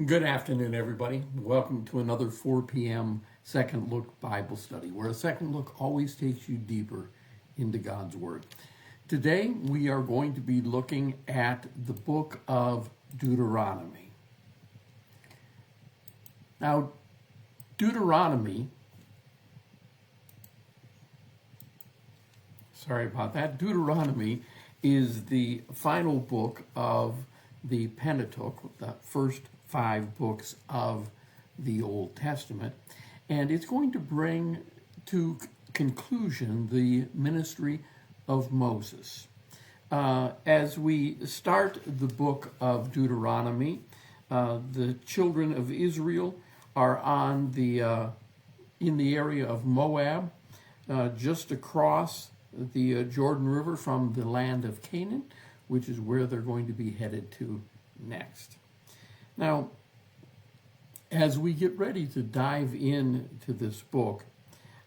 Good afternoon, everybody. Welcome to another 4 p.m. Second Look Bible Study, where a second look always takes you deeper into God's Word. Today, we are going to be looking at the book of Deuteronomy. Now, Deuteronomy, Deuteronomy is the final book of the Pentateuch, the first 5 books of the Old Testament, and it's going to bring to conclusion the ministry of Moses. As we start the book of Deuteronomy, the children of Israel are on in the area of Moab, just across the Jordan River from the land of Canaan, which is where they're going to be headed to next. Now, as we get ready to dive into this book,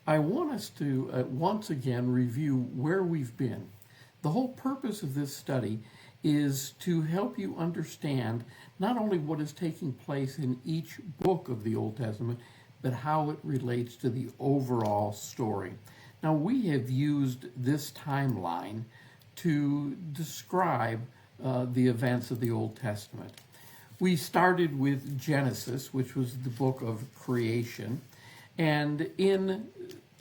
I want us to once again review where we've been. The whole purpose of this study is to help you understand not only what is taking place in each book of the Old Testament, but how it relates to the overall story. Now, we have used this timeline to describe the events of the Old Testament. We started with Genesis, which was the book of creation. And in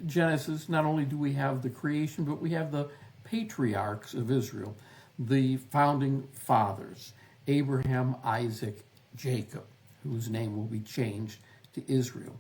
Genesis, not only do we have the creation, but we have the patriarchs of Israel, the founding fathers, Abraham, Isaac, Jacob, whose name will be changed to Israel.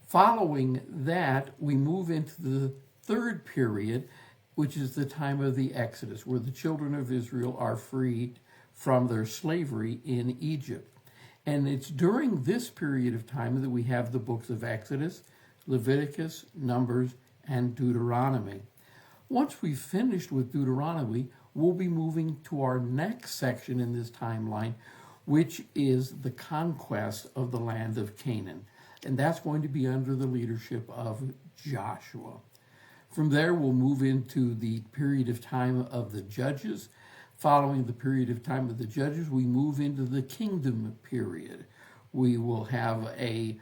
Following that, we move into the third period, which is the time of the Exodus, where the children of Israel are freed from their slavery in Egypt. And it's during this period of time that we have the books of Exodus, Leviticus, Numbers, and Deuteronomy. Once we've finished with Deuteronomy, we'll be moving to our next section in this timeline, which is the conquest of the land of Canaan. And that's going to be under the leadership of Joshua. From there, we'll move into the period of time of the Judges. Following the period of time of the Judges, we move into the kingdom period. We will have a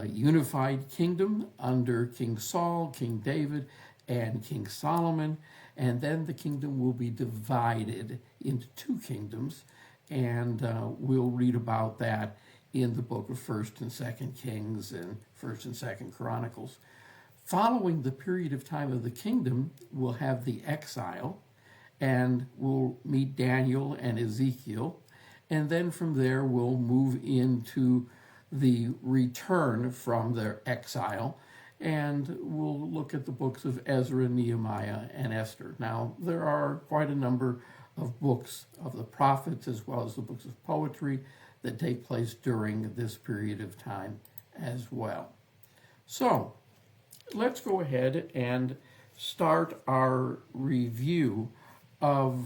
unified kingdom under King Saul, King David, and King Solomon, and then the kingdom will be divided into 2 kingdoms, and we'll read about that in the book of 1st and 2nd Kings and 1st and 2nd Chronicles. Following the period of time of the kingdom, we'll have the exile, and we'll meet Daniel and Ezekiel. And then from there, we'll move into the return from their exile, and we'll look at the books of Ezra, Nehemiah, and Esther. Now, there are quite a number of books of the prophets, as well as the books of poetry, that take place during this period of time as well. So, let's go ahead and start our review of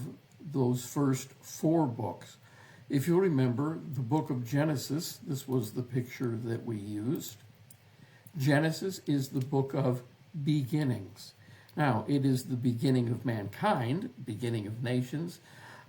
those first 4 books. If you'll remember, the book of Genesis, this was the picture that we used. Genesis is the book of beginnings. Now, it is the beginning of mankind, beginning of nations,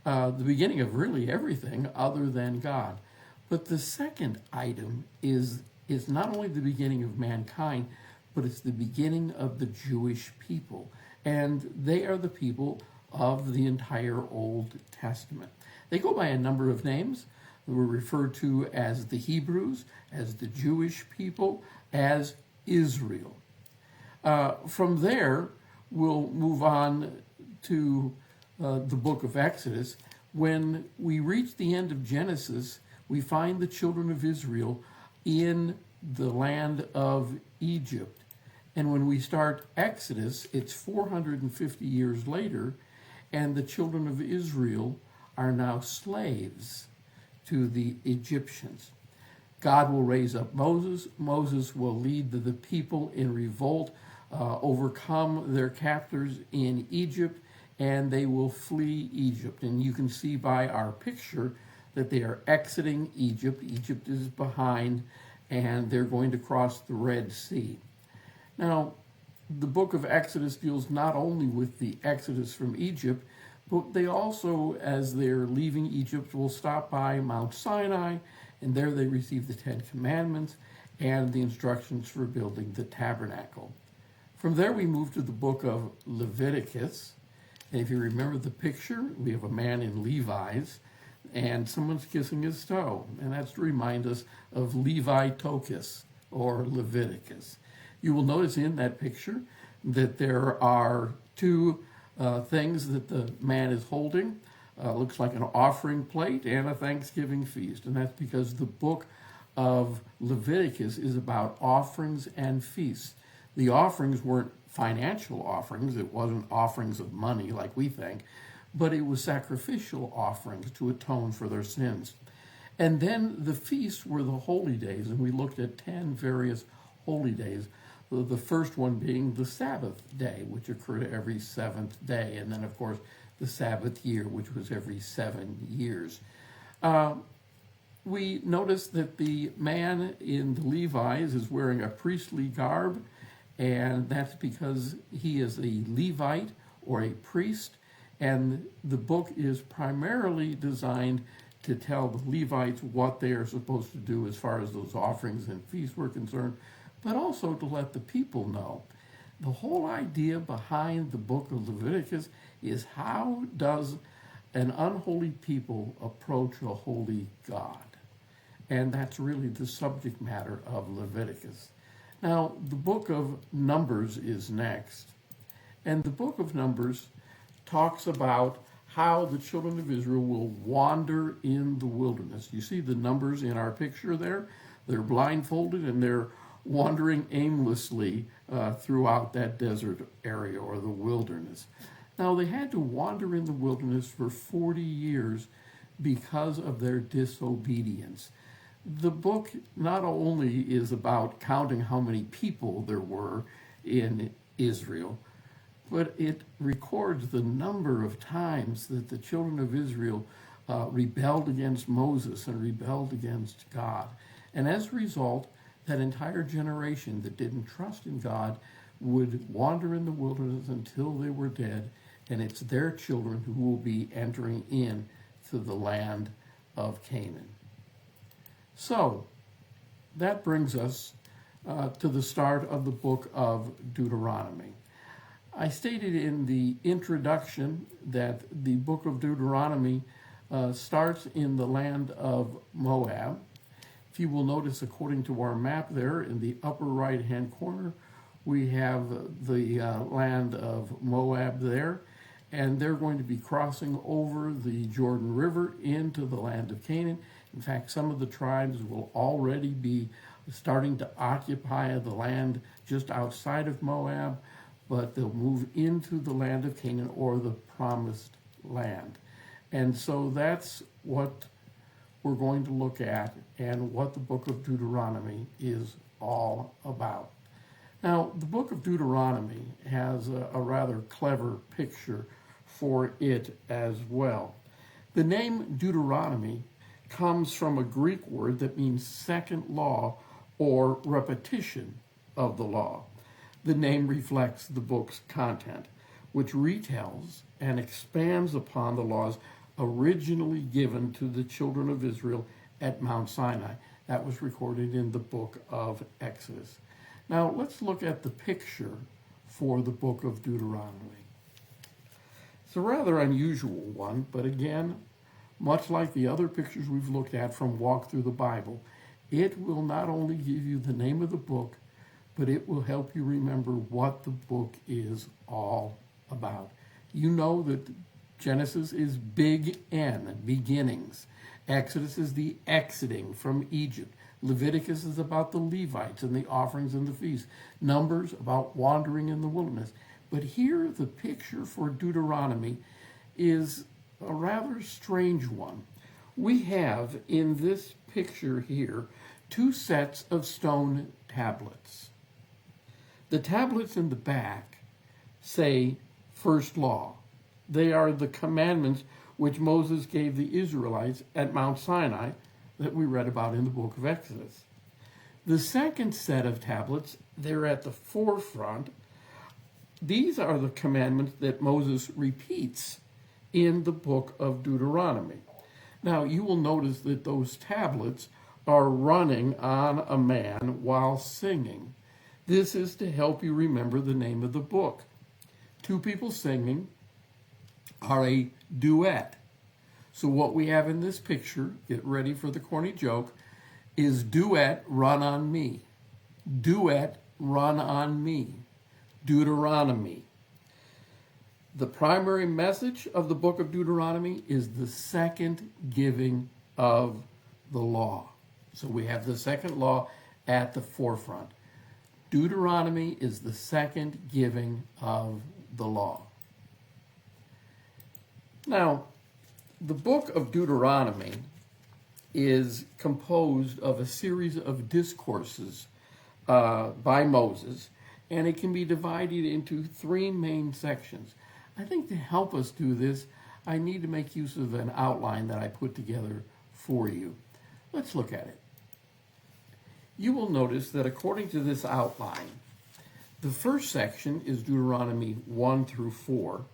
the beginning of really everything other than God. But the second item is not only the beginning of mankind, but it's the beginning of the Jewish people. And they are the people of the entire Old Testament. They go by a number of names. They were referred to as the Hebrews, as the Jewish people, as Israel. From there, we'll move on to the book of Exodus. When we reach the end of Genesis, we find the children of Israel in the land of Egypt. And when we start Exodus, it's 450 years later, and the children of Israel are now slaves to the Egyptians. God will raise up Moses. Moses will lead the people in revolt, overcome their captors in Egypt, and they will flee Egypt. And you can see by our picture that they are exiting Egypt. Egypt is behind, and they're going to cross the Red Sea. Now, the book of Exodus deals not only with the exodus from Egypt, but they also, as they're leaving Egypt, will stop by Mount Sinai and there they received the Ten Commandments and the instructions for building the tabernacle. From there we move to the book of Leviticus, and if you remember the picture, we have a man in Levi's, and someone's kissing his toe, and that's to remind us of Levi Tokus, or Leviticus. You will notice in that picture that there are two things that the man is holding. Looks like an offering plate and a Thanksgiving feast, and that's because the book of Leviticus is about offerings and feasts. The offerings weren't financial offerings. It wasn't offerings of money like we think, but it was sacrificial offerings to atone for their sins. And then the feasts were the holy days, and we looked at 10 various holy days. The first one being the Sabbath day, which occurred every seventh day, and then, of course, the Sabbath year, which was every 7 years. We notice that the man in the Levi's is wearing a priestly garb, and that's because he is a Levite or a priest, and the book is primarily designed to tell the Levites what they are supposed to do as far as those offerings and feasts were concerned, but also to let the people know. The whole idea behind the book of Leviticus is how does an unholy people approach a holy God? And that's really the subject matter of Leviticus. Now, the book of Numbers is next. And the book of Numbers talks about how the children of Israel will wander in the wilderness. You see the numbers in our picture there? They're blindfolded and they're wandering aimlessly throughout that desert area or the wilderness. Now, they had to wander in the wilderness for 40 years because of their disobedience. The book not only is about counting how many people there were in Israel, but it records the number of times that the children of Israel rebelled against Moses and rebelled against God. And as a result, that entire generation that didn't trust in God would wander in the wilderness until they were dead, and it's their children who will be entering in to the land of Canaan. So, that brings us to the start of the book of Deuteronomy. I stated in the introduction that the book of Deuteronomy starts in the land of Moab. If you will notice, according to our map there, in the upper right-hand corner, we have the land of Moab there, and they're going to be crossing over the Jordan River into the land of Canaan. In fact, some of the tribes will already be starting to occupy the land just outside of Moab, but they'll move into the land of Canaan, or the promised land. And so that's what we're going to look at and what the book of Deuteronomy is all about. Now, the book of Deuteronomy has a rather clever picture for it as well. The name Deuteronomy comes from a Greek word that means second law or repetition of the law. The name reflects the book's content, which retells and expands upon the laws originally given to the children of Israel at Mount Sinai. That was recorded in the book of Exodus. Now, let's look at the picture for the book of Deuteronomy. It's a rather unusual one, but again, much like the other pictures we've looked at from Walk Through the Bible, it will not only give you the name of the book, but it will help you remember what the book is all about. You know that Genesis is big N, beginnings. Exodus is the exiting from Egypt. Leviticus is about the Levites and the offerings and the feasts. Numbers about wandering in the wilderness. But here the picture for Deuteronomy is a rather strange one. We have in this picture here 2 sets of stone tablets. The tablets in the back say first law. They are the commandments which Moses gave the Israelites at Mount Sinai that we read about in the book of Exodus. The second set of tablets, they're at the forefront. These are the commandments that Moses repeats in the book of Deuteronomy. Now, you will notice that those tablets are running on a man while singing. This is to help you remember the name of the book. Two people singing are a duet. So what we have in this picture, get ready for the corny joke, is duet, run on me. Duet, run on me. Deuteronomy. The primary message of the book of Deuteronomy is the second giving of the law. So we have the second law at the forefront. Deuteronomy is the second giving of the law. Now, the book of Deuteronomy is composed of a series of discourses by Moses, and it can be divided into three main sections. I think to help us do this, I need to make use of an outline that I put together for you. Let's look at it. You will notice that according to this outline, the first section is Deuteronomy 1 through 4,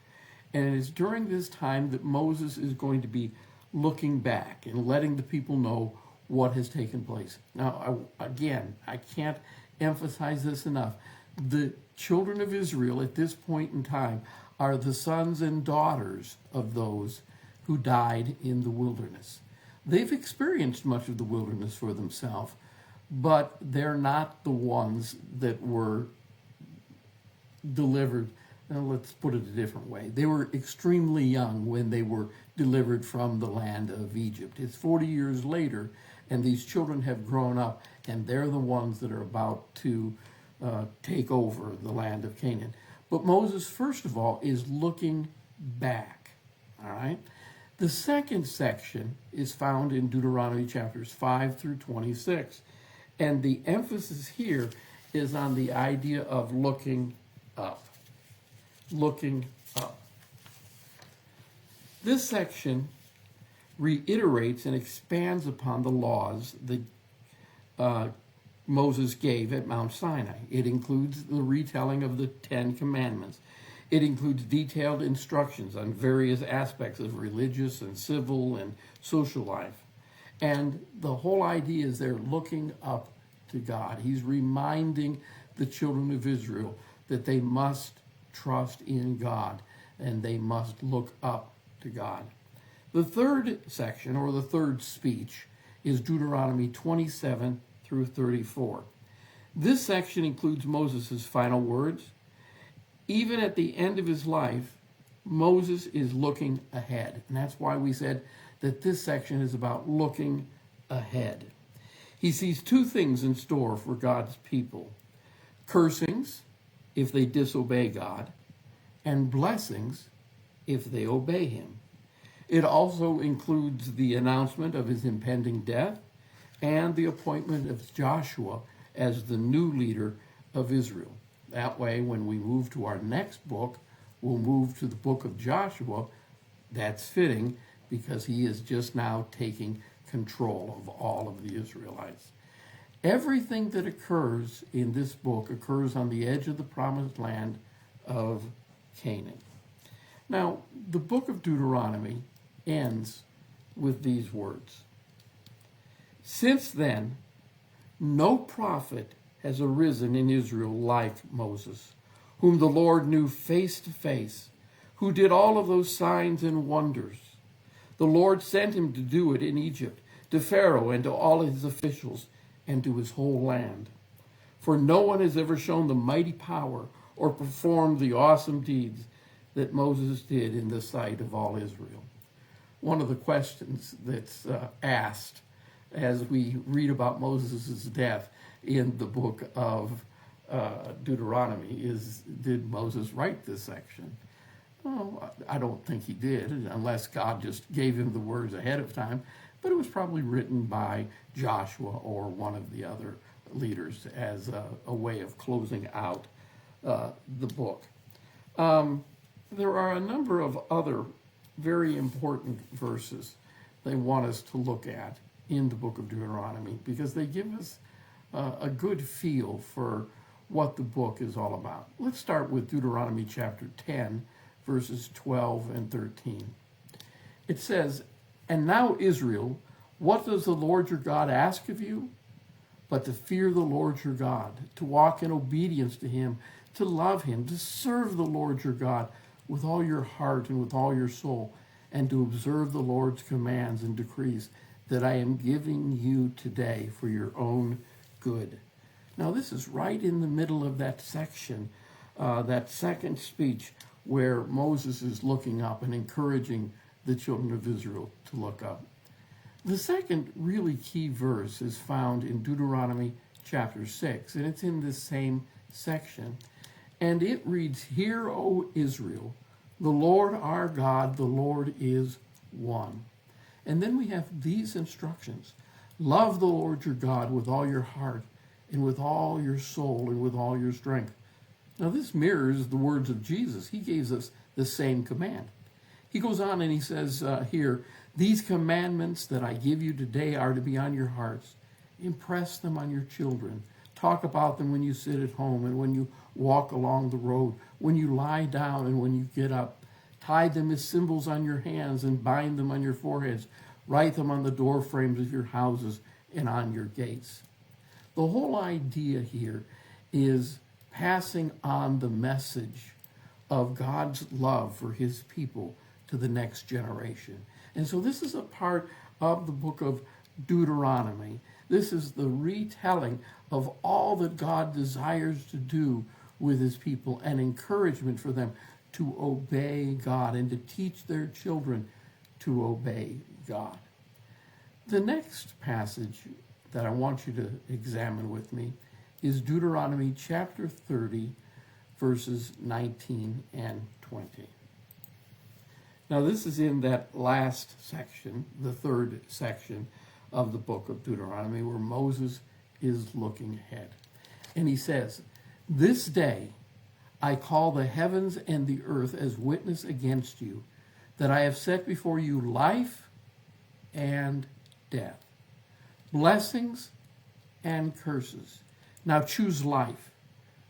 and it is during this time that Moses is going to be looking back and letting the people know what has taken place. Now, again, I can't emphasize this enough. The children of Israel at this point in time are the sons and daughters of those who died in the wilderness. They've experienced much of the wilderness for themselves, but they're not the ones that were delivered. Now, let's put it a different way. They were extremely young when they were delivered from the land of Egypt. It's 40 years later, and these children have grown up, and they're the ones that are about to take over the land of Canaan. But Moses, first of all, is looking back, all right? The second section is found in Deuteronomy chapters 5 through 26, and the emphasis here is on the idea of looking up. Looking up. This section reiterates and expands upon the laws that Moses gave at Mount Sinai. It includes the retelling of the Ten Commandments. It includes detailed instructions on various aspects of religious and civil and social life. And the whole idea is they're looking up to God. He's reminding the children of Israel that they must trust in God and they must look up to God. The third section, or the third speech, is Deuteronomy 27 through 34. This section includes Moses' final words. Even at the end of his life, Moses is looking ahead. And that's why we said that this section is about looking ahead. He sees two things in store for God's people: cursings, if they disobey God, and blessings, if they obey him. It also includes the announcement of his impending death and the appointment of Joshua as the new leader of Israel. That way, when we move to our next book, we'll move to the book of Joshua. That's fitting because he is just now taking control of all of the Israelites. Everything that occurs in this book occurs on the edge of the promised land of Canaan. Now, the book of Deuteronomy ends with these words. Since then, no prophet has arisen in Israel like Moses, whom the Lord knew face to face, who did all of those signs and wonders. The Lord sent him to do it in Egypt, to Pharaoh and to all his officials, and to his whole land. For no one has ever shown the mighty power or performed the awesome deeds that Moses did in the sight of all Israel. One of the questions that's asked as we read about Moses' death in the book of Deuteronomy is, did Moses write this section? Well, I don't think he did, unless God just gave him the words ahead of time, but it was probably written by Joshua or one of the other leaders as a way of closing out the book. There are a number of other very important verses they want us to look at in the book of Deuteronomy because they give us a good feel for what the book is all about. Let's start with Deuteronomy chapter 10, verses 12 and 13. It says, "And now, Israel, What does the Lord your God ask of you? But to fear the Lord your God, to walk in obedience to him, to love him, to serve the Lord your God with all your heart and with all your soul, and to observe the Lord's commands and decrees that I am giving you today for your own good. Now, this is right in the middle of that section, that second speech where Moses is looking up and encouraging the children of Israel to look up. The second really key verse is found in Deuteronomy chapter 6, and it's in this same section. And it reads, "Hear, O Israel, the Lord our God, the Lord is one." And then we have these instructions. Love the Lord your God with all your heart and with all your soul and with all your strength. Now this mirrors the words of Jesus. He gave us the same command. He goes on and he says here, "These commandments that I give you today are to be on your hearts. Impress them on your children. Talk about them when you sit at home and when you walk along the road, when you lie down and when you get up. Tie them as symbols on your hands and bind them on your foreheads. Write them on the door frames of your houses and on your gates." The whole idea here is passing on the message of God's love for his people to the next generation. And so this is a part of the book of Deuteronomy. This is the retelling of all that God desires to do with his people and encouragement for them to obey God and to teach their children to obey God. The next passage that I want you to examine with me is Deuteronomy chapter 30, verses 19 and 20. Now, this is in that last section, the third section of the book of Deuteronomy, where Moses is looking ahead. And he says, "This day I call the heavens and the earth as witness against you, that I have set before you life and death, blessings and curses. Now choose life,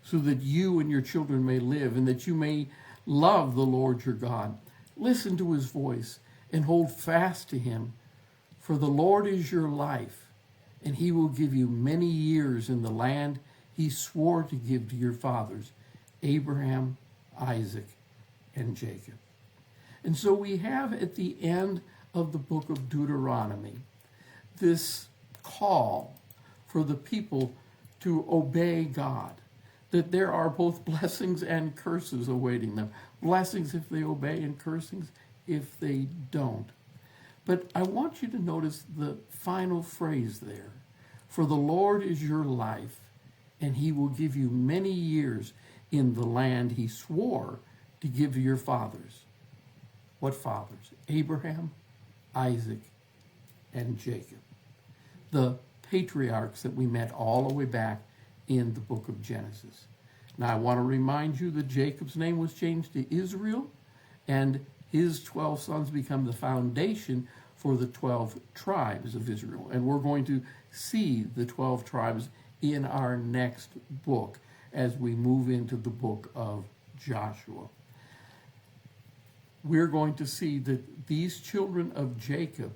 so that you and your children may live, and that you may love the Lord your God. Listen to his voice and hold fast to him, for the Lord is your life, and he will give you many years in the land he swore to give to your fathers, Abraham, Isaac, and Jacob." And so we have at the end of the book of Deuteronomy this call for the people to obey God, that there are both blessings and curses awaiting them. Blessings if they obey and cursings if they don't. But I want you to notice the final phrase there. "For the Lord is your life, and he will give you many years in the land he swore to give to your fathers." What fathers? Abraham, Isaac, and Jacob. The patriarchs that we met all the way back in the book of Genesis. Now I want to remind you that Jacob's name was changed to Israel, and his 12 sons become the foundation for the 12 tribes of Israel. And we're going to see the 12 tribes in our next book as we move into the book of Joshua. We're going to see that these children of Jacob,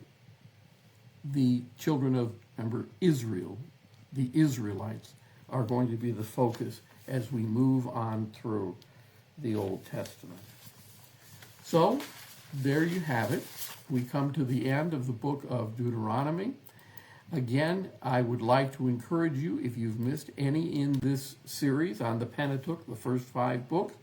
the children of, remember, Israel, the Israelites, are going to be the focus as we move on through the Old Testament. So, there you have it. We come to the end of the book of Deuteronomy. Again, I would like to encourage you, if you've missed any in this series on the Pentateuch, the first 5 books,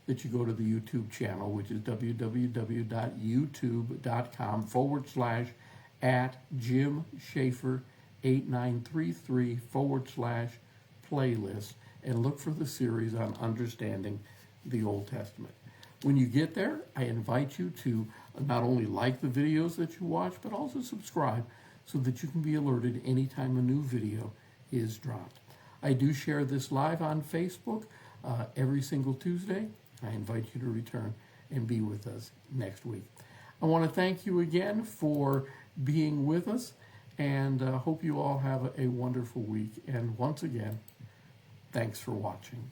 that you go to the YouTube channel, which is www.youtube.com/JimSchaefer8933/playlist, and look for the series on understanding the Old Testament. When you get there, I invite you to not only like the videos that you watch, but also subscribe so that you can be alerted anytime a new video is dropped. I do share this live on Facebook every single Tuesday. I invite you to return and be with us next week. I want to thank you again for being with us, and hope you all have a wonderful week. And once again, thanks for watching.